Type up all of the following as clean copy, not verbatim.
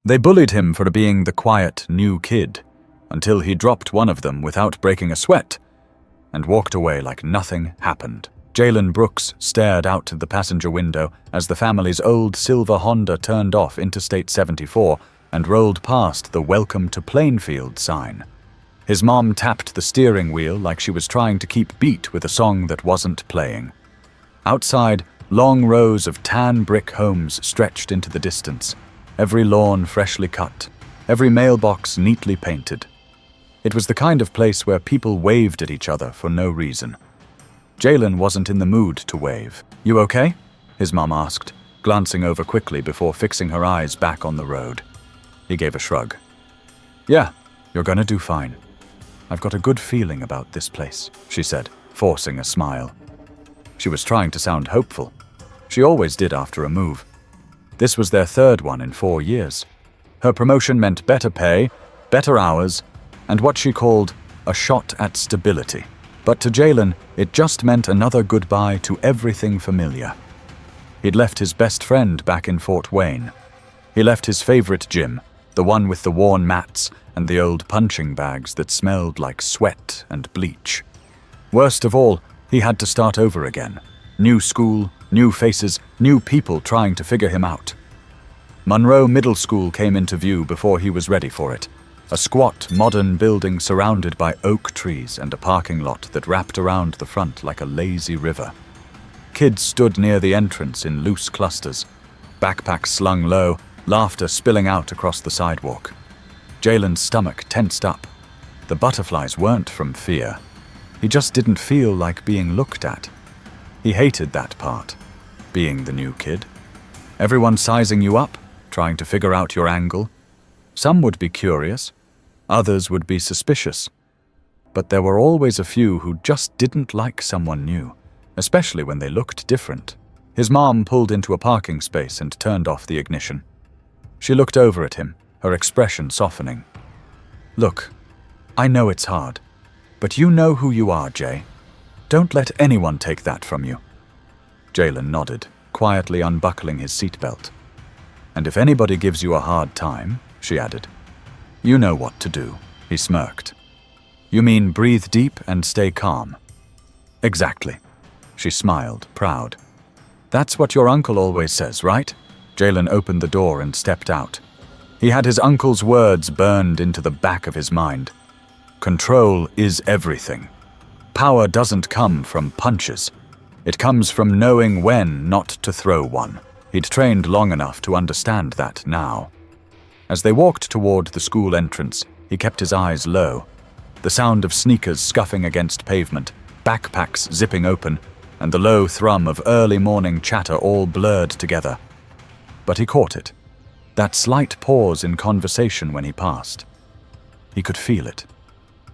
They bullied him for being the quiet, new kid, until he dropped one of them without breaking a sweat and walked away like nothing happened. Jalen Brooks stared out the passenger window as the family's old silver Honda turned off Interstate 74 and rolled past the Welcome to Plainfield sign. His mom tapped the steering wheel like she was trying to keep beat with a song that wasn't playing. Outside, long rows of tan brick homes stretched into the distance, every lawn freshly cut, every mailbox neatly painted. It was the kind of place where people waved at each other for no reason. Jalen wasn't in the mood to wave. "You okay?" his mom asked, glancing over quickly before fixing her eyes back on the road. He gave a shrug. "Yeah, you're gonna do fine. I've got a good feeling about this place," she said, forcing a smile. She was trying to sound hopeful. She always did after a move. This was their third one in 4 years. Her promotion meant better pay, better hours, and what she called a shot at stability. But to Jalen, it just meant another goodbye to everything familiar. He'd left his best friend back in Fort Wayne. He left his favorite gym, the one with the worn mats and the old punching bags that smelled like sweat and bleach. Worst of all, he had to start over again. New school, new faces, new people trying to figure him out. Monroe Middle School came into view before he was ready for it. A squat, modern building surrounded by oak trees and a parking lot that wrapped around the front like a lazy river. Kids stood near the entrance in loose clusters, backpacks slung low, laughter spilling out across the sidewalk. Jalen's stomach tensed up. The butterflies weren't from fear. He just didn't feel like being looked at. He hated that part, being the new kid. Everyone sizing you up, trying to figure out your angle. Some would be curious, others would be suspicious. But there were always a few who just didn't like someone new, especially when they looked different. His mom pulled into a parking space and turned off the ignition. She looked over at him, her expression softening. "Look, I know it's hard, but you know who you are, Jay. Don't let anyone take that from you." Jalen nodded, quietly unbuckling his seatbelt. "And if anybody gives you a hard time," she added, "you know what to do." He smirked. "You mean breathe deep and stay calm?" "Exactly." She smiled, proud. "That's what your uncle always says, right?" Jalen opened the door and stepped out. He had his uncle's words burned into the back of his mind. Control is everything. Power doesn't come from punches. It comes from knowing when not to throw one. He'd trained long enough to understand that now. As they walked toward the school entrance, he kept his eyes low. The sound of sneakers scuffing against pavement, backpacks zipping open, and the low thrum of early morning chatter all blurred together. But he caught it. That slight pause in conversation when he passed. He could feel it.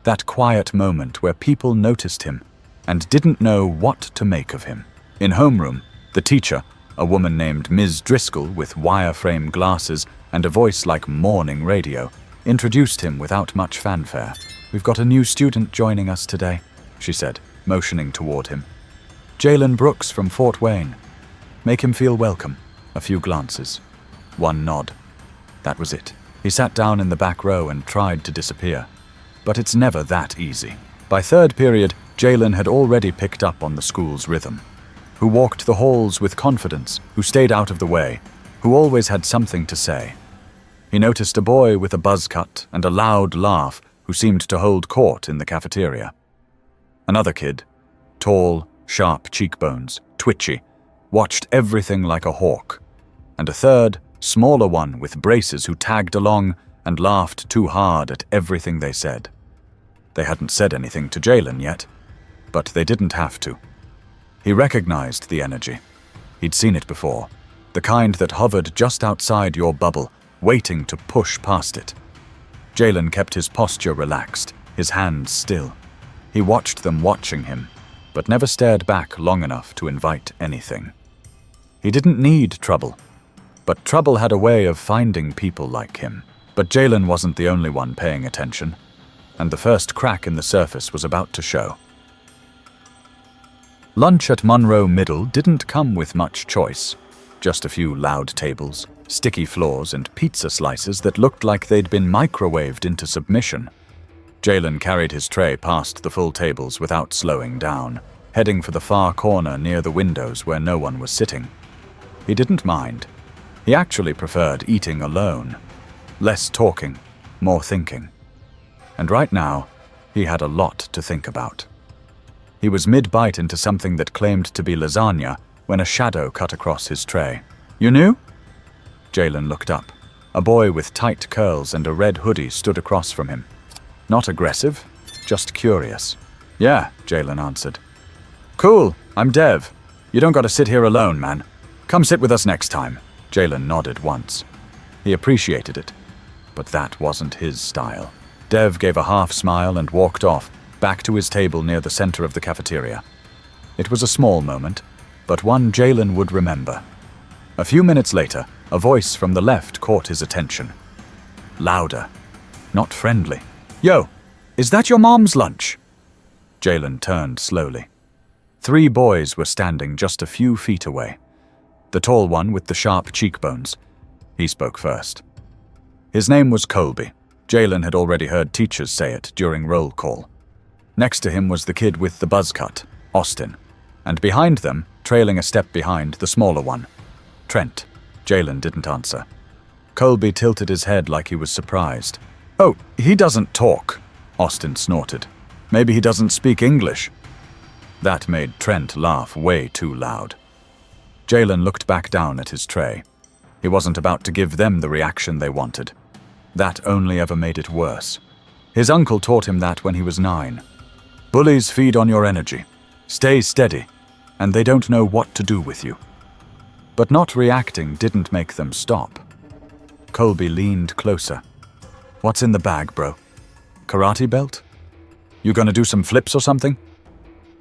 That quiet moment where people noticed him and didn't know what to make of him. In homeroom, the teacher, a woman named Ms. Driscoll with wireframe glasses and a voice like morning radio, introduced him without much fanfare. "We've got a new student joining us today," she said, motioning toward him. "Jalen Brooks from Fort Wayne. Make him feel welcome." A few glances. One nod. That was it. He sat down in the back row and tried to disappear. But it's never that easy. By third period, Jalen had already picked up on the school's rhythm. Who walked the halls with confidence, who stayed out of the way, who always had something to say. He noticed a boy with a buzz cut and a loud laugh who seemed to hold court in the cafeteria. Another kid, tall, sharp cheekbones, twitchy, watched everything like a hawk. And a third, smaller one with braces who tagged along and laughed too hard at everything they said. They hadn't said anything to Jalen yet, but they didn't have to. He recognized the energy. He'd seen it before, the kind that hovered just outside your bubble, waiting to push past it. Jalen kept his posture relaxed, his hands still. He watched them watching him, but never stared back long enough to invite anything. He didn't need trouble, but trouble had a way of finding people like him. But Jalen wasn't the only one paying attention, and the first crack in the surface was about to show. Lunch at Monroe Middle didn't come with much choice, just a few loud tables, sticky floors and pizza slices that looked like they'd been microwaved into submission. Jalen carried his tray past the full tables without slowing down, heading for the far corner near the windows where no one was sitting. He didn't mind. He actually preferred eating alone. Less talking, more thinking. And right now, he had a lot to think about. He was mid-bite into something that claimed to be lasagna when a shadow cut across his tray. "You knew?" Jalen looked up. A boy with tight curls and a red hoodie stood across from him. Not aggressive, just curious. "Yeah," Jalen answered. "Cool, I'm Dev. You don't gotta sit here alone, man. Come sit with us next time." Jalen nodded once. He appreciated it, but that wasn't his style. Dev gave a half smile and walked off, back to his table near the center of the cafeteria. It was a small moment, but one Jalen would remember. A few minutes later, a voice from the left caught his attention. Louder, not friendly. "Yo, is that your mom's lunch?" Jalen turned slowly. 3 boys were standing just a few feet away. The tall one with the sharp cheekbones. He spoke first. His name was Colby. Jalen had already heard teachers say it during roll call. Next to him was the kid with the buzz cut, Austin. And behind them, trailing a step behind, the smaller one, Trent. Jalen didn't answer. Colby tilted his head like he was surprised. "Oh, he doesn't talk," Austin snorted. "Maybe he doesn't speak English." That made Trent laugh way too loud. Jalen looked back down at his tray. He wasn't about to give them the reaction they wanted. That only ever made it worse. His uncle taught him that when he was 9. Bullies feed on your energy. Stay steady, and they don't know what to do with you. But not reacting didn't make them stop. Colby leaned closer. "What's in the bag, bro? Karate belt? You gonna do some flips or something?"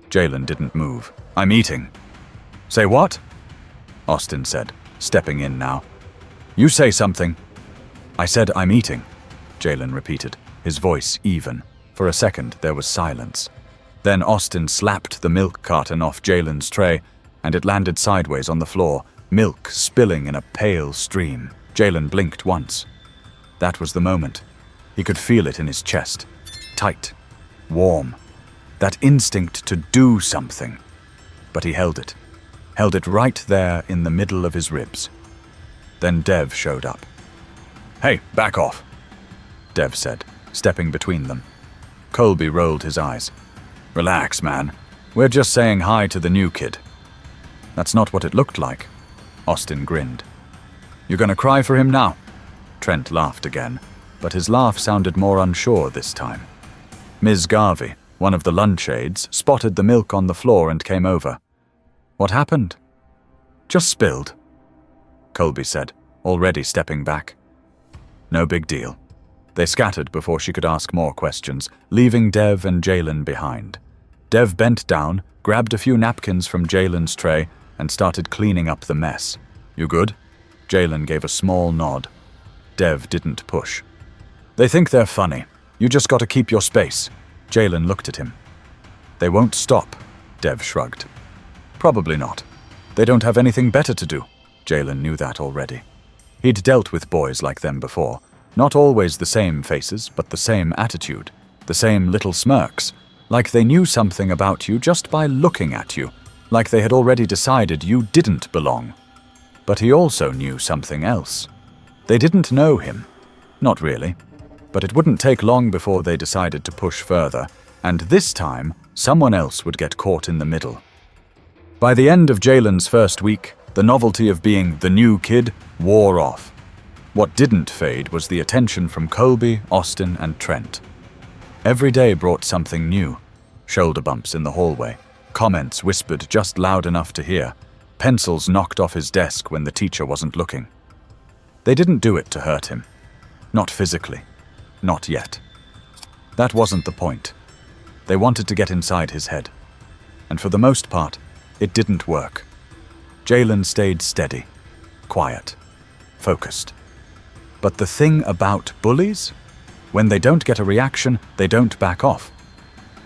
Jalen didn't move. "I'm eating." "Say what?" Austin said, stepping in now. "You say something." "I said I'm eating," Jalen repeated, his voice even. For a second, there was silence. Then Austin slapped the milk carton off Jalen's tray, and it landed sideways on the floor, milk spilling in a pale stream. Jalen blinked once. That was the moment. He could feel it in his chest. Tight. Warm. That instinct to do something. But he held it. Held it right there in the middle of his ribs. Then Dev showed up. "Hey, back off," Dev said, stepping between them. Colby rolled his eyes. "Relax, man. We're just saying hi to the new kid." "That's not what it looked like." Austin grinned. "You gonna cry for him now?" Trent laughed again, but his laugh sounded more unsure this time. Ms. Garvey, one of the lunch aides, spotted the milk on the floor and came over. "What happened?" "Just spilled," Colby said, already stepping back. No big deal. They scattered before she could ask more questions, leaving Dev and Jalen behind. Dev bent down, grabbed a few napkins from Jalen's tray, and started cleaning up the mess. "You good?" Jalen gave a small nod. Dev didn't push. "They think they're funny. You just gotta keep your space." Jalen looked at him. "They won't stop," Dev shrugged. "Probably not. They don't have anything better to do." Jalen knew that already. He'd dealt with boys like them before. Not always the same faces, but the same attitude. The same little smirks. Like they knew something about you just by looking at you. Like they had already decided you didn't belong. But he also knew something else. They didn't know him. Not really. But it wouldn't take long before they decided to push further, and this time, someone else would get caught in the middle. By the end of Jalen's first week, the novelty of being the new kid wore off. What didn't fade was the attention from Colby, Austin, and Trent. Every day brought something new. Shoulder bumps in the hallway, comments whispered just loud enough to hear, pencils knocked off his desk when the teacher wasn't looking. They didn't do it to hurt him. Not physically. Not yet. That wasn't the point. They wanted to get inside his head. And for the most part, it didn't work. Jalen stayed steady, quiet, focused. But the thing about bullies? When they don't get a reaction, they don't back off.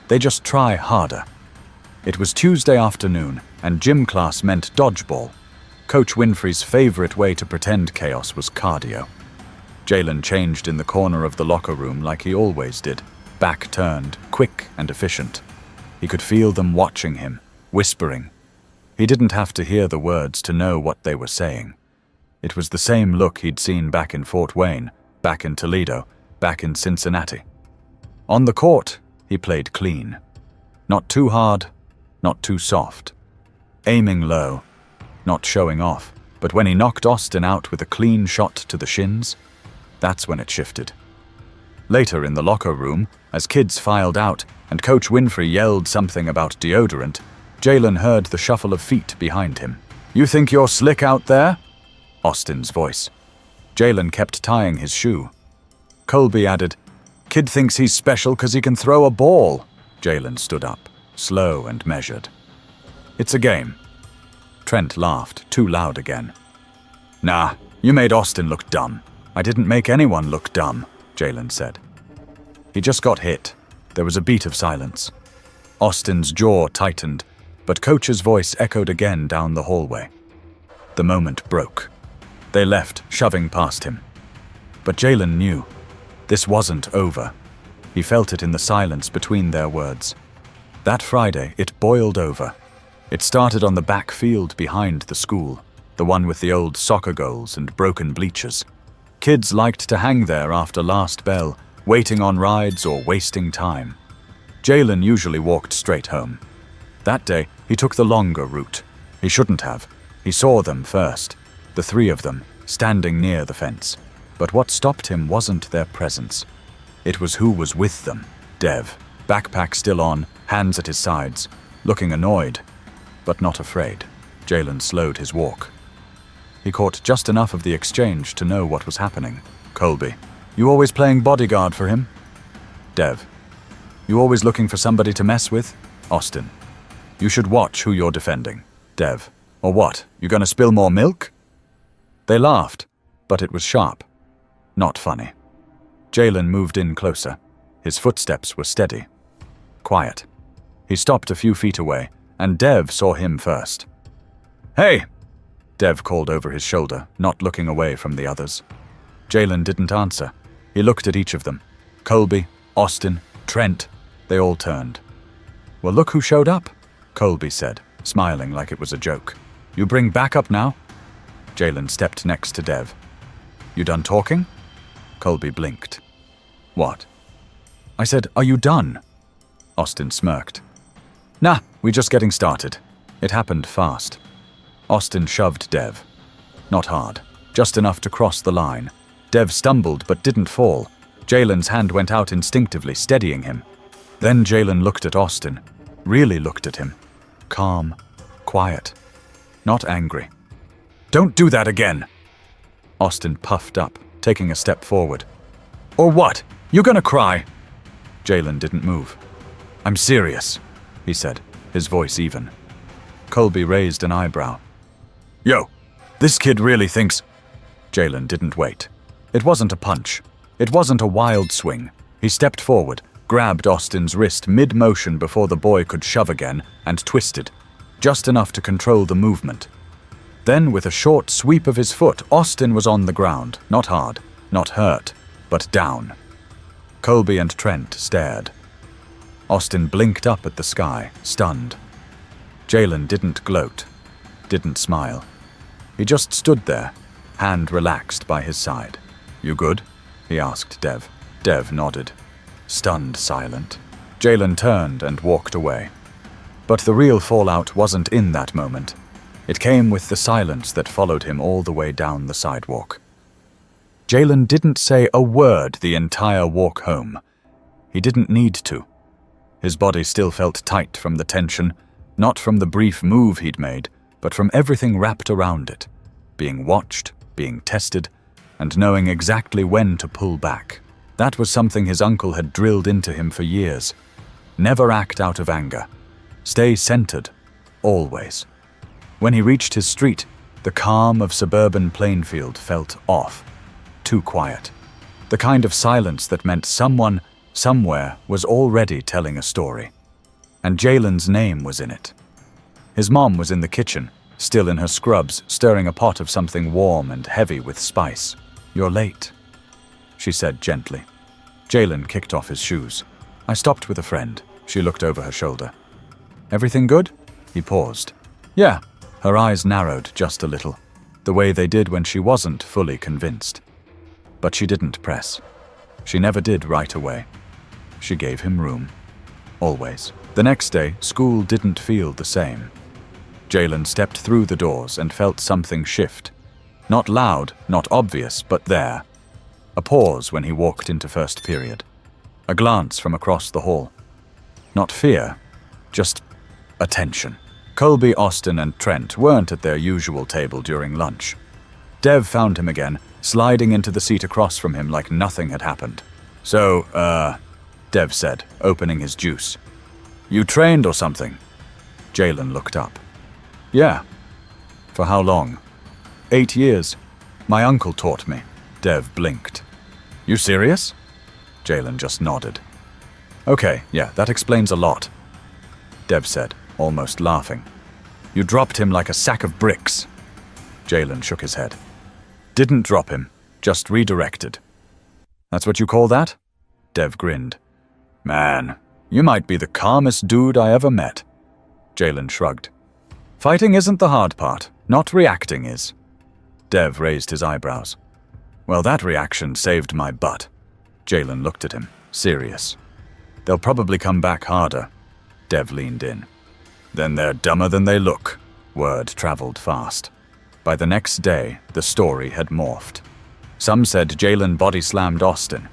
They just try harder. It was Tuesday afternoon, and gym class meant dodgeball. Coach Winfrey's favorite way to pretend chaos was cardio. Jalen changed in the corner of the locker room like he always did, back turned, quick and efficient. He could feel them watching him, whispering. He didn't have to hear the words to know what they were saying. It was the same look he'd seen back in Fort Wayne, back in Toledo, back in Cincinnati. On the court, he played clean. Not too hard, not too soft. Aiming low, not showing off. But when he knocked Austin out with a clean shot to the shins, that's when it shifted. Later in the locker room, as kids filed out and Coach Winfrey yelled something about deodorant, Jalen heard the shuffle of feet behind him. "You think you're slick out there?" Austin's voice. Jalen kept tying his shoe. Colby added, "Kid thinks he's special 'cause he can throw a ball." Jalen stood up, slow and measured. "It's a game." Trent laughed, too loud again. "Nah, you made Austin look dumb." "I didn't make anyone look dumb," Jalen said. He just got hit. There was a beat of silence. Austin's jaw tightened, but Coach's voice echoed again down the hallway. The moment broke. They left, shoving past him. But Jalen knew. This wasn't over. He felt it in the silence between their words. That Friday, it boiled over. It started on the back field behind the school, the one with the old soccer goals and broken bleachers. Kids liked to hang there after last bell, waiting on rides or wasting time. Jalen usually walked straight home. That day, he took the longer route. He shouldn't have. He saw them first, the three of them, standing near the fence. But what stopped him wasn't their presence. It was who was with them. Dev, backpack still on, hands at his sides, looking annoyed, but not afraid. Jalen slowed his walk. He caught just enough of the exchange to know what was happening. Colby, "You always playing bodyguard for him?" Dev, "You always looking for somebody to mess with?" Austin, "You should watch who you're defending." Dev, "Or what, you gonna spill more milk?" They laughed, but it was sharp. Not funny. Jalen moved in closer. His footsteps were steady. Quiet. He stopped a few feet away, and Dev saw him first. "Hey!" Dev called over his shoulder, not looking away from the others. Jalen didn't answer. He looked at each of them. Colby, Austin, Trent. They all turned. "Well, look who showed up," Colby said, smiling like it was a joke. "You bring backup now?" Jalen stepped next to Dev. "You done talking?" Colby blinked. "What?" I said, "Are you done?" Austin smirked. "Nah, we just getting started." It happened fast. Austin shoved Dev. Not hard, just enough to cross the line. Dev stumbled but didn't fall. Jalen's hand went out instinctively, steadying him. Then Jalen looked at Austin, really looked at him. Calm, quiet, not angry. "Don't do that again!" Austin puffed up, taking a step forward. "Or what? You gonna cry?" Jalen didn't move. "I'm serious," he said, his voice even. Colby raised an eyebrow. "Yo, this kid really thinks—" Jalen didn't wait. It wasn't a punch. It wasn't a wild swing. He stepped forward, grabbed Austin's wrist mid-motion before the boy could shove again, and twisted, just enough to control the movement. Then, with a short sweep of his foot, Austin was on the ground, not hard, not hurt, but down. Colby and Trent stared. Austin blinked up at the sky, stunned. Jalen didn't gloat, didn't smile. He just stood there, hand relaxed by his side. "You good?" he asked Dev. Dev nodded. Stunned silent. Jalen turned and walked away. But the real fallout wasn't in that moment. It came with the silence that followed him all the way down the sidewalk. Jalen didn't say a word the entire walk home. He didn't need to. His body still felt tight from the tension, not from the brief move he'd made, but from everything wrapped around it, being watched, being tested, and knowing exactly when to pull back. That was something his uncle had drilled into him for years. Never act out of anger. Stay centered, always. When he reached his street, the calm of suburban Plainfield felt off, too quiet. The kind of silence that meant someone, somewhere, was already telling a story. And Jalen's name was in it. His mom was in the kitchen, still in her scrubs, stirring a pot of something warm and heavy with spice. "You're late," she said gently. Jalen kicked off his shoes. "I stopped with a friend." She looked over her shoulder. "Everything good?" He paused. "Yeah." Her eyes narrowed just a little, the way they did when she wasn't fully convinced. But she didn't press. She never did right away. She gave him room. Always. The next day, school didn't feel the same. Jalen stepped through the doors and felt something shift. Not loud, not obvious, but there. A pause when he walked into first period. A glance from across the hall. Not fear, just attention. Colby, Austin, and Trent weren't at their usual table during lunch. Dev found him again, sliding into the seat across from him like nothing had happened. "So, Dev said, opening his juice. "You trained or something?" Jalen looked up. "Yeah." "For how long?" 8 years. My uncle taught me." Dev blinked. "You serious?" Jalen just nodded. "Okay, yeah, that explains a lot," Dev said, almost laughing. "You dropped him like a sack of bricks." Jalen shook his head. "Didn't drop him, just redirected." "That's what you call that?" Dev grinned. "Man, you might be the calmest dude I ever met." Jalen shrugged. "Fighting isn't the hard part, not reacting is." Dev raised his eyebrows. "Well, that reaction saved my butt." Jalen looked at him, serious. "They'll probably come back harder." Dev leaned in. "Then they're dumber than they look." Word traveled fast. By the next day, the story had morphed. Some said Jalen body-slammed Austin.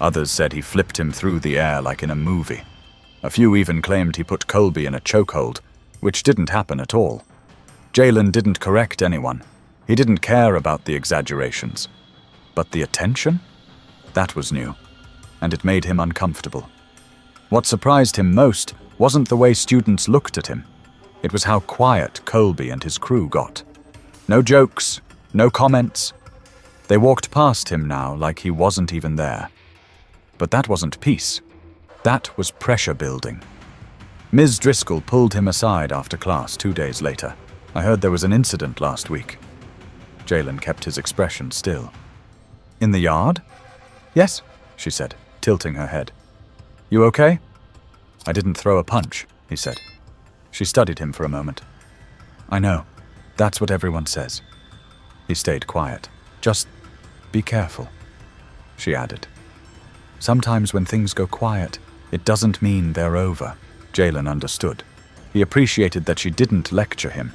Others said he flipped him through the air like in a movie. A few even claimed he put Colby in a chokehold, which didn't happen at all. Jalen didn't correct anyone. He didn't care about the exaggerations. But the attention? That was new, and it made him uncomfortable. What surprised him most wasn't the way students looked at him. It was how quiet Colby and his crew got. No jokes, no comments. They walked past him now like he wasn't even there. But that wasn't peace. That was pressure building. Ms. Driscoll pulled him aside after class 2 days later. "I heard there was an incident last week." Jalen kept his expression still. "In the yard?" "Yes," she said, tilting her head. "You okay?" "I didn't throw a punch," he said. She studied him for a moment. "I know. That's what everyone says." He stayed quiet. "Just be careful," she added. "Sometimes when things go quiet, it doesn't mean they're over." Jalen understood. He appreciated that she didn't lecture him.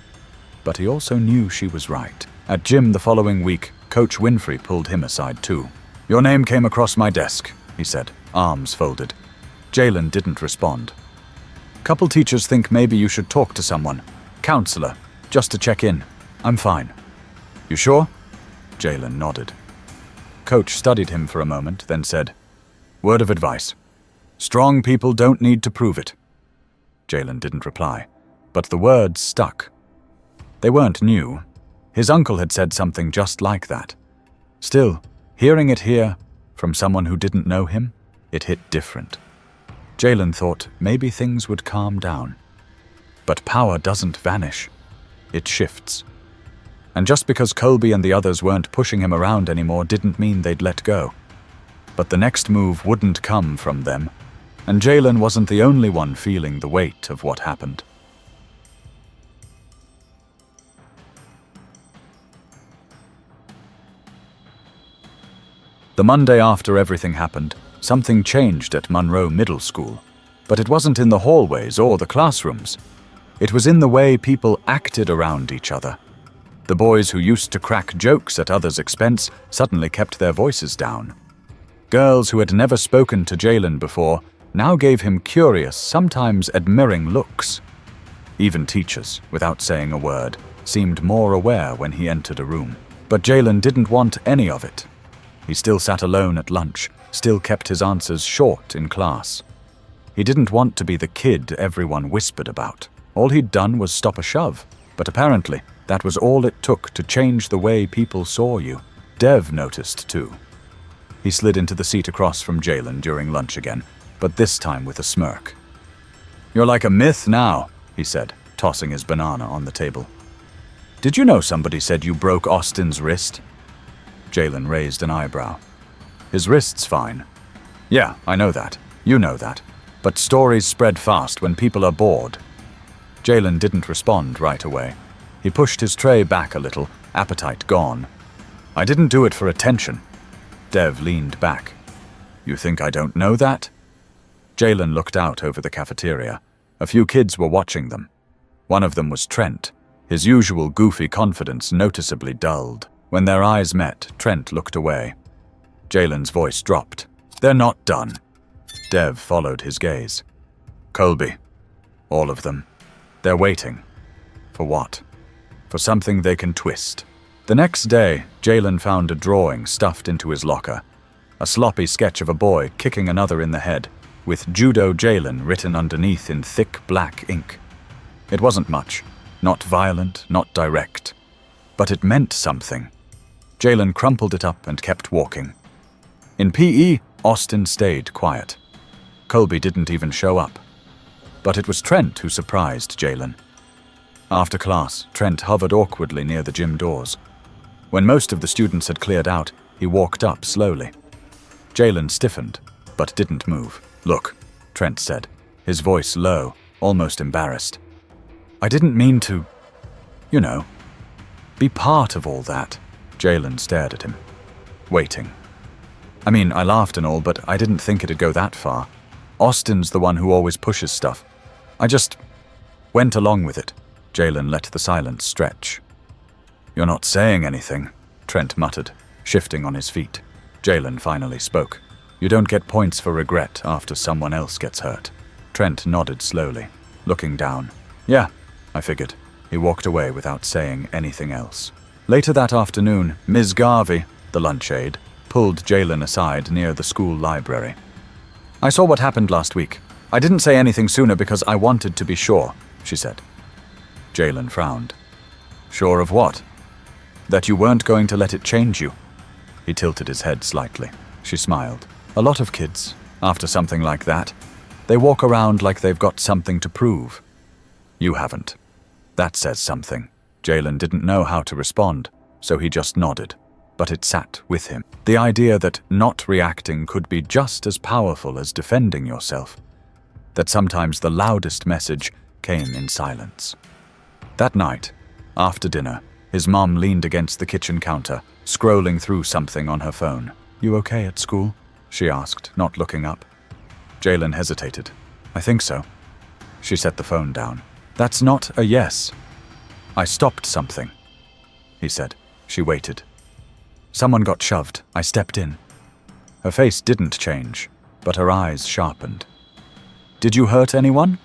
But he also knew she was right. At gym the following week, Coach Winfrey pulled him aside too. "Your name came across my desk," he said, arms folded. Jalen didn't respond. "Couple teachers think maybe you should talk to someone. Counselor, just to check in. I'm fine." "You sure?" Jalen nodded. Coach studied him for a moment, then said, "Word of advice. Strong people don't need to prove it." Jalen didn't reply, but the words stuck. They weren't new. His uncle had said something just like that. Still, hearing it here, from someone who didn't know him, it hit different. Jalen thought maybe things would calm down. But power doesn't vanish. It shifts. And just because Colby and the others weren't pushing him around anymore didn't mean they'd let go. But the next move wouldn't come from them, and Jalen wasn't the only one feeling the weight of what happened. The Monday after everything happened, something changed at Monroe Middle School. But it wasn't in the hallways or the classrooms. It was in the way people acted around each other. The boys who used to crack jokes at others' expense suddenly kept their voices down. Girls who had never spoken to Jalen before now gave him curious, sometimes admiring looks. Even teachers, without saying a word, seemed more aware when he entered a room. But Jalen didn't want any of it. He still sat alone at lunch, still kept his answers short in class. He didn't want to be the kid everyone whispered about. All he'd done was stop a shove, but apparently that was all it took to change the way people saw you. Dev noticed too. He slid into the seat across from Jalen during lunch again, but this time with a smirk. "You're like a myth now," he said, tossing his banana on the table. Did you know somebody said you broke Austin's wrist? Jalen raised an eyebrow. His wrist's fine. Yeah, I know that. You know that. But stories spread fast when people are bored. Jalen didn't respond right away. He pushed his tray back a little, appetite gone. I didn't do it for attention. Dev leaned back. You think I don't know that? Jalen looked out over the cafeteria. A few kids were watching them. One of them was Trent. His usual goofy confidence noticeably dulled. When their eyes met, Trent looked away. Jalen's voice dropped. They're not done. Dev followed his gaze. Colby. All of them. They're waiting. For what? For something they can twist. The next day, Jalen found a drawing stuffed into his locker. A sloppy sketch of a boy kicking another in the head, with Judo Jalen written underneath in thick black ink. It wasn't much. Not violent, not direct. But it meant something. Jalen crumpled it up and kept walking. In PE, Austin stayed quiet. Colby didn't even show up. But it was Trent who surprised Jalen. After class, Trent hovered awkwardly near the gym doors. When most of the students had cleared out, he walked up slowly. Jalen stiffened, but didn't move. Look, Trent said, his voice low, almost embarrassed. I didn't mean to, be part of all that. Jalen stared at him, waiting. I mean, I laughed and all, but I didn't think it'd go that far. Austin's the one who always pushes stuff. I just went along with it. Jalen let the silence stretch. You're not saying anything, Trent muttered, shifting on his feet. Jalen finally spoke. You don't get points for regret after someone else gets hurt. Trent nodded slowly, looking down. Yeah, I figured. He walked away without saying anything else. Later that afternoon, Ms. Garvey, the lunch aide, pulled Jalen aside near the school library. I saw what happened last week. I didn't say anything sooner because I wanted to be sure, she said. Jalen frowned. Sure of what? That you weren't going to let it change you. He tilted his head slightly. She smiled. A lot of kids, after something like that, they walk around like they've got something to prove. You haven't. That says something. Jalen didn't know how to respond, so he just nodded. But it sat with him. The idea that not reacting could be just as powerful as defending yourself. That sometimes the loudest message came in silence. That night, after dinner, his mom leaned against the kitchen counter, scrolling through something on her phone. You okay at school? She asked, not looking up. Jalen hesitated. I think so. She set the phone down. That's not a yes. I stopped something, he said. She waited. Someone got shoved. I stepped in. Her face didn't change, but her eyes sharpened. Did you hurt anyone?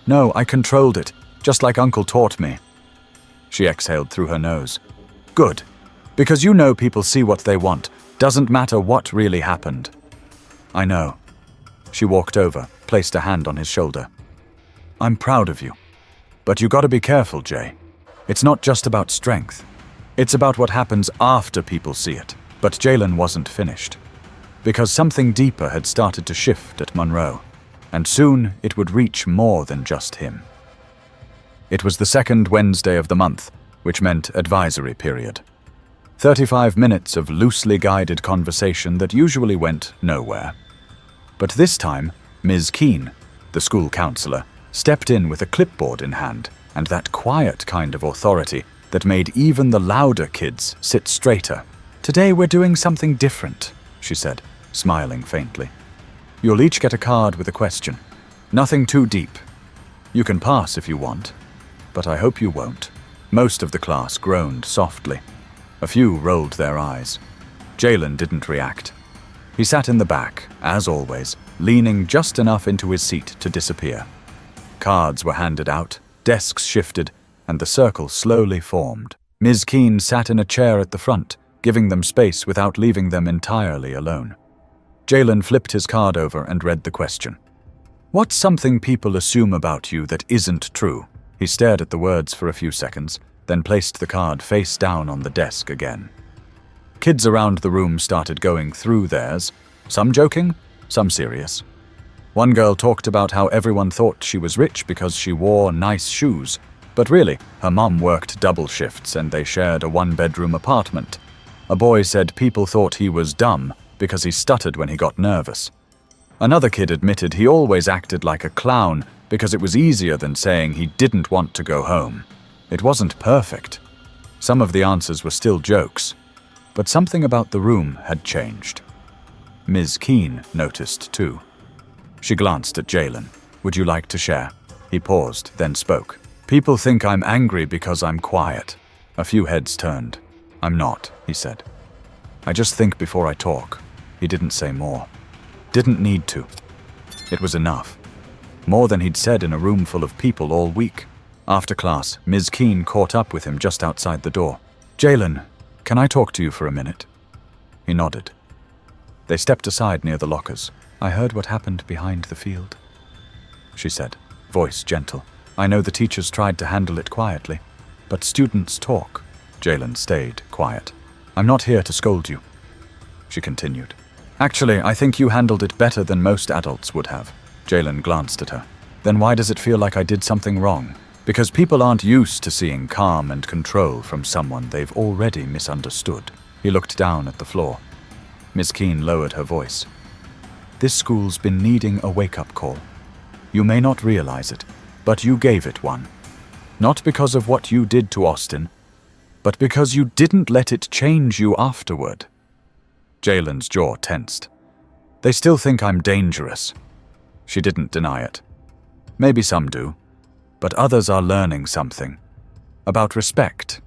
No, I controlled it, just like Uncle taught me. She exhaled through her nose. Good, because you know people see what they want. Doesn't matter what really happened. I know. She walked over, placed a hand on his shoulder. I'm proud of you. But you gotta be careful, Jay. It's not just about strength. It's about what happens after people see it. But Jalen wasn't finished. Because something deeper had started to shift at Monroe. And soon it would reach more than just him. It was the second Wednesday of the month, which meant advisory period. 35 minutes of loosely guided conversation that usually went nowhere. But this time, Ms. Keene, the school counselor, stepped in with a clipboard in hand and that quiet kind of authority that made even the louder kids sit straighter. Today we're doing something different, she said, smiling faintly. You'll each get a card with a question. Nothing too deep. You can pass if you want, but I hope you won't. Most of the class groaned softly. A few rolled their eyes. Jalen didn't react. He sat in the back, as always, leaning just enough into his seat to disappear. Cards were handed out, desks shifted, and the circle slowly formed. Ms. Keene sat in a chair at the front, giving them space without leaving them entirely alone. Jalen flipped his card over and read the question. What's something people assume about you that isn't true? He stared at the words for a few seconds, then placed the card face down on the desk again. Kids around the room started going through theirs, some joking, some serious. One girl talked about how everyone thought she was rich because she wore nice shoes. But really, her mum worked double shifts and they shared a one-bedroom apartment. A boy said people thought he was dumb because he stuttered when he got nervous. Another kid admitted he always acted like a clown because it was easier than saying he didn't want to go home. It wasn't perfect. Some of the answers were still jokes, but something about the room had changed. Ms. Keene noticed too. She glanced at Jalen. "Would you like to share?" He paused, then spoke. "People think I'm angry because I'm quiet." A few heads turned. "I'm not," he said. "I just think before I talk." He didn't say more. Didn't need to. It was enough. More than he'd said in a room full of people all week. After class, Ms. Keene caught up with him just outside the door. "Jalen, can I talk to you for a minute?" He nodded. They stepped aside near the lockers. "I heard what happened behind the field," she said, voice gentle. "I know the teachers tried to handle it quietly, but students talk." Jalen stayed quiet. "I'm not here to scold you," she continued. "Actually, I think you handled it better than most adults would have." Jalen glanced at her. "Then why does it feel like I did something wrong? Because people aren't used to seeing calm and control from someone they've already misunderstood." He looked down at the floor. Miss Keene lowered her voice. "This school's been needing a wake-up call. You may not realize it, but you gave it one. Not because of what you did to Austin, but because you didn't let it change you afterward." Jalen's jaw tensed. "They still think I'm dangerous." She didn't deny it. "Maybe some do, but others are learning something. About respect.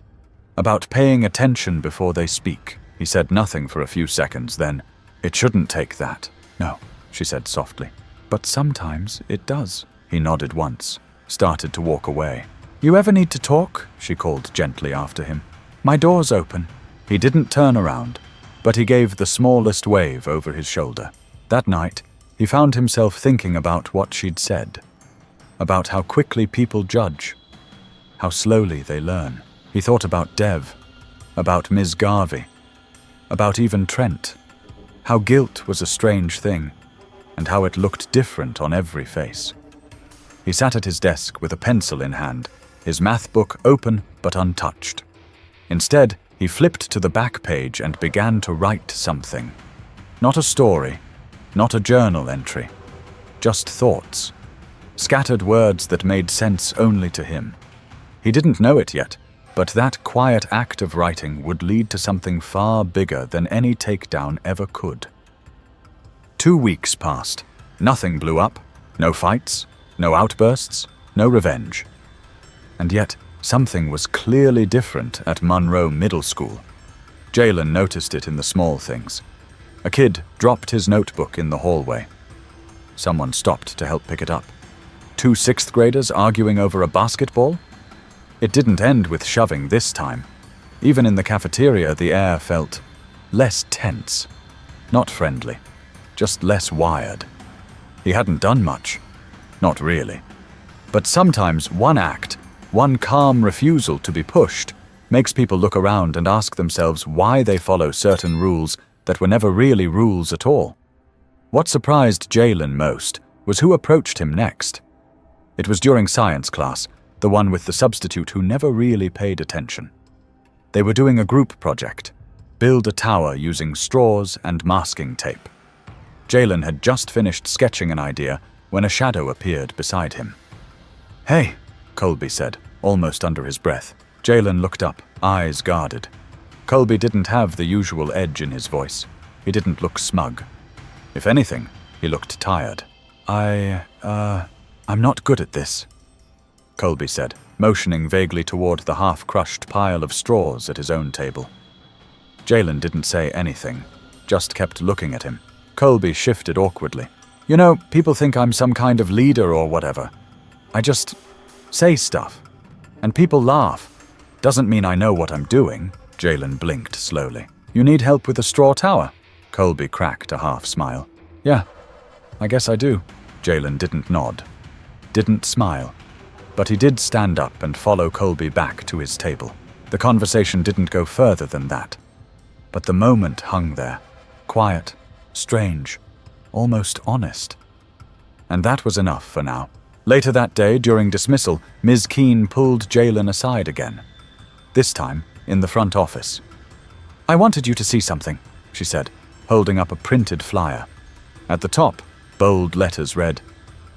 About paying attention before they speak." He said nothing for a few seconds, then, "It shouldn't take that." "No," she said softly. "But sometimes it does." He nodded once, started to walk away. "You ever need to talk?" she called gently after him. "My door's open." He didn't turn around, but he gave the smallest wave over his shoulder. That night, he found himself thinking about what she'd said. About how quickly people judge. How slowly they learn. He thought about Dev. About Ms. Garvey. About even Trent. How guilt was a strange thing, and how it looked different on every face. He sat at his desk with a pencil in hand, his math book open but untouched. Instead, he flipped to the back page and began to write something. Not a story, not a journal entry, just thoughts. Scattered words that made sense only to him. He didn't know it yet, but that quiet act of writing would lead to something far bigger than any takedown ever could. 2 weeks passed. Nothing blew up. No fights, no outbursts, no revenge. And yet, something was clearly different at Monroe Middle School. Jalen noticed it in the small things. A kid dropped his notebook in the hallway. Someone stopped to help pick it up. 2 sixth graders arguing over a basketball? It didn't end with shoving this time. Even in the cafeteria, the air felt less tense. Not friendly, just less wired. He hadn't done much. Not really. But sometimes one act, one calm refusal to be pushed, makes people look around and ask themselves why they follow certain rules that were never really rules at all. What surprised Jalen most was who approached him next. It was during science class, the one with the substitute who never really paid attention. They were doing a group project, build a tower using straws and masking tape. Jalen had just finished sketching an idea when a shadow appeared beside him. "Hey," Colby said, almost under his breath. Jalen looked up, eyes guarded. Colby didn't have the usual edge in his voice. He didn't look smug. If anything, he looked tired. I'm not good at this," Colby said, motioning vaguely toward the half-crushed pile of straws at his own table. Jalen didn't say anything, just kept looking at him. Colby shifted awkwardly. "You know, people think I'm some kind of leader or whatever. I just say stuff. And people laugh. Doesn't mean I know what I'm doing." Jalen blinked slowly. "You need help with the straw tower?" Colby cracked a half-smile. "Yeah, I guess I do." Jalen didn't nod. Didn't smile. But he did stand up and follow Colby back to his table. The conversation didn't go further than that. But the moment hung there. Quiet, strange, almost honest. And that was enough for now. Later that day, during dismissal, Ms. Keene pulled Jalen aside again. This time, in the front office. "I wanted you to see something," she said, holding up a printed flyer. At the top, bold letters read,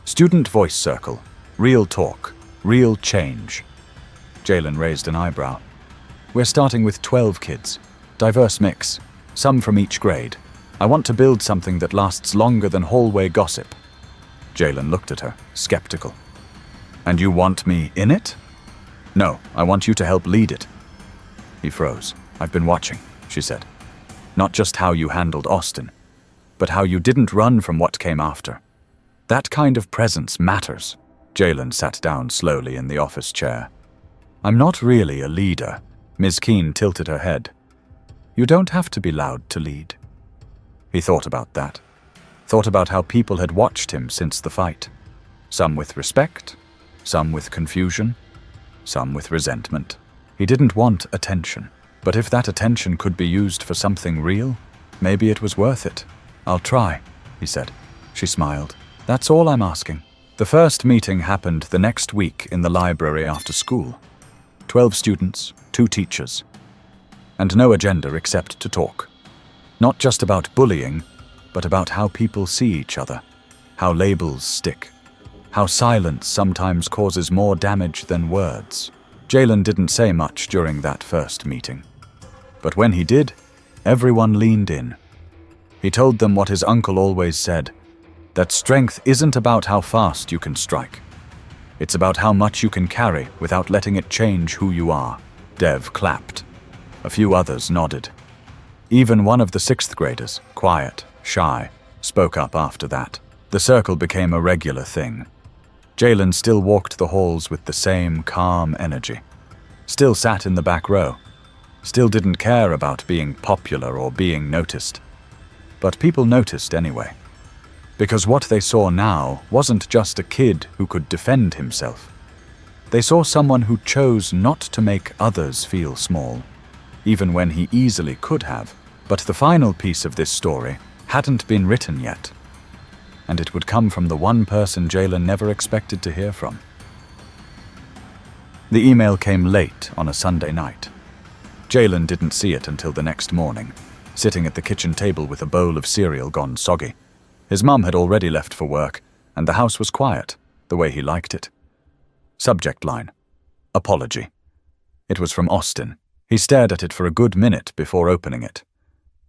"Student Voice Circle. Real talk. Real change." Jalen raised an eyebrow. "We're starting with 12 kids. Diverse mix. Some from each grade. I want to build something that lasts longer than hallway gossip." Jalen looked at her, skeptical. "And you want me in it?" "No, I want you to help lead it." He froze. "I've been watching," she said. "Not just how you handled Austin, but how you didn't run from what came after. That kind of presence matters." Jalen sat down slowly in the office chair. "I'm not really a leader." Ms. Keene tilted her head. "You don't have to be loud to lead." He thought about that. Thought about how people had watched him since the fight. Some with respect, some with confusion, some with resentment. He didn't want attention. But if that attention could be used for something real, maybe it was worth it. "I'll try," he said. She smiled. "That's all I'm asking." The first meeting happened the next week in the library after school. 12 students, 2 teachers. And no agenda except to talk. Not just about bullying, but about how people see each other. How labels stick. How silence sometimes causes more damage than words. Jalen didn't say much during that first meeting. But when he did, everyone leaned in. He told them what his uncle always said, that strength isn't about how fast you can strike. It's about how much you can carry without letting it change who you are. Dev clapped. A few others nodded. Even one of the 6th graders, quiet, shy, spoke up after that. The circle became a regular thing. Jalen still walked the halls with the same calm energy. Still sat in the back row. Still didn't care about being popular or being noticed. But people noticed anyway. Because what they saw now wasn't just a kid who could defend himself. They saw someone who chose not to make others feel small, even when he easily could have. But the final piece of this story hadn't been written yet. And it would come from the one person Jalen never expected to hear from. The email came late on a Sunday night. Jalen didn't see it until the next morning, sitting at the kitchen table with a bowl of cereal gone soggy. His mum had already left for work, and the house was quiet, the way he liked it. Subject line: apology. It was from Austin. He stared at it for a good minute before opening it.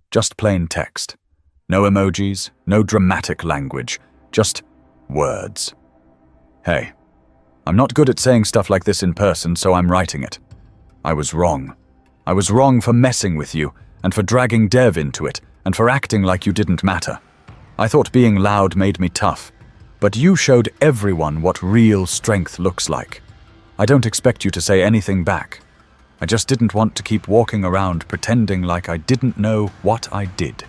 Just plain text. No emojis, no dramatic language, just words. "Hey, I'm not good at saying stuff like this in person, so I'm writing it. I was wrong. I was wrong for messing with you, and for dragging Dev into it, and for acting like you didn't matter. I thought being loud made me tough, but you showed everyone what real strength looks like. I don't expect you to say anything back. I just didn't want to keep walking around pretending like I didn't know what I did.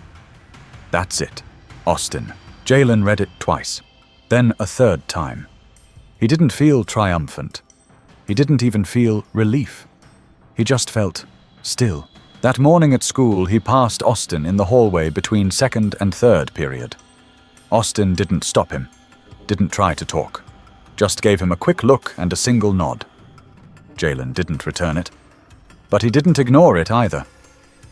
That's it. Austin." Jalen read it twice, then a third time. He didn't feel triumphant. He didn't even feel relief. He just felt still. That morning at school, he passed Austin in the hallway between 2nd and 3rd period. Austin didn't stop him, didn't try to talk, just gave him a quick look and a single nod. Jalen didn't return it, but he didn't ignore it either.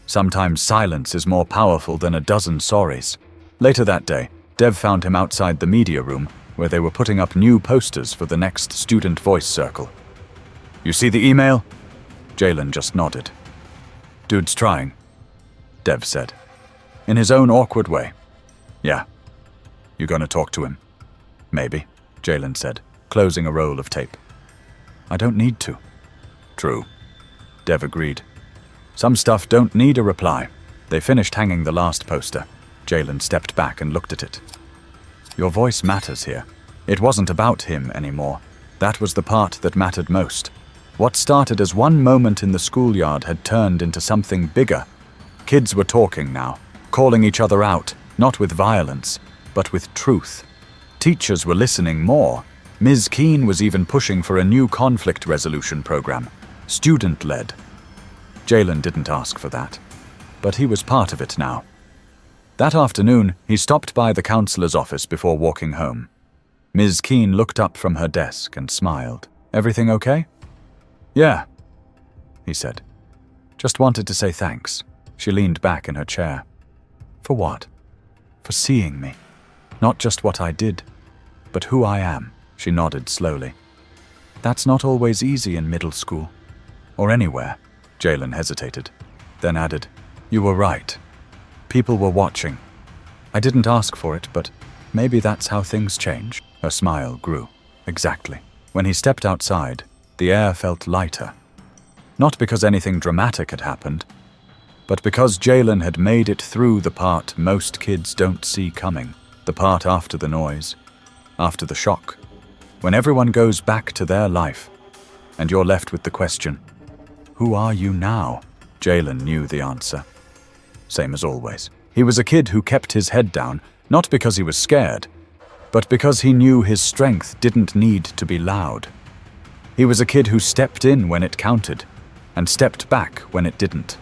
Sometimes silence is more powerful than a dozen sorries. Later that day, Dev found him outside the media room, where they were putting up new posters for the next Student Voice Circle. "You see the email?" Jalen just nodded. "Dude's trying," Dev said, in his own awkward way. "Yeah. You gonna talk to him?" "Maybe," Jalen said, closing a roll of tape. "I don't need to." "True," Dev agreed. "Some stuff don't need a reply." They finished hanging the last poster. Jalen stepped back and looked at it. "Your voice matters here." It wasn't about him anymore. That was the part that mattered most. What started as one moment in the schoolyard had turned into something bigger. Kids were talking now, calling each other out, not with violence, but with truth. Teachers were listening more. Ms. Keene was even pushing for a new conflict resolution program, student-led. Jalen didn't ask for that, but he was part of it now. That afternoon, he stopped by the counselor's office before walking home. Ms. Keene looked up from her desk and smiled. "Everything okay?" "Yeah," he said. "Just wanted to say thanks." She leaned back in her chair. "For what?" "For seeing me. Not just what I did, but who I am." She nodded slowly. "That's not always easy in middle school. Or anywhere." Jalen hesitated, then added, "You were right. People were watching. I didn't ask for it, but maybe that's how things change." Her smile grew. "Exactly." When he stepped outside, the air felt lighter. Not because anything dramatic had happened, but because Jalen had made it through the part most kids don't see coming, the part after the noise, after the shock, when everyone goes back to their life, and you're left with the question, who are you now? Jalen knew the answer. Same as always. He was a kid who kept his head down, not because he was scared, but because he knew his strength didn't need to be loud. He was a kid who stepped in when it counted, and stepped back when it didn't.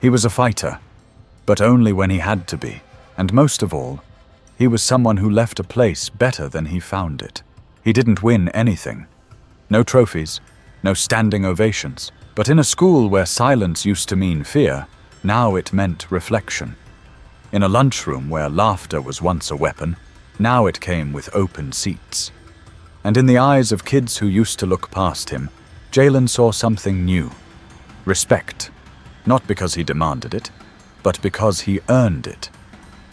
He was a fighter, but only when he had to be, and most of all, he was someone who left a place better than he found it. He didn't win anything. No trophies, no standing ovations, but in a school where silence used to mean fear, now it meant reflection. In a lunchroom where laughter was once a weapon, now it came with open seats. And in the eyes of kids who used to look past him, Jalen saw something new. Respect. Not because he demanded it, but because he earned it.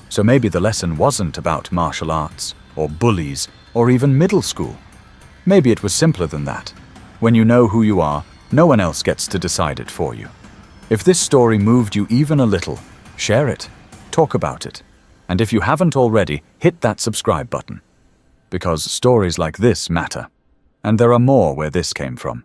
So maybe the lesson wasn't about martial arts, or bullies, or even middle school. Maybe it was simpler than that. When you know who you are, no one else gets to decide it for you. If this story moved you even a little, share it, talk about it, and if you haven't already, hit that subscribe button. Because stories like this matter, and there are more where this came from.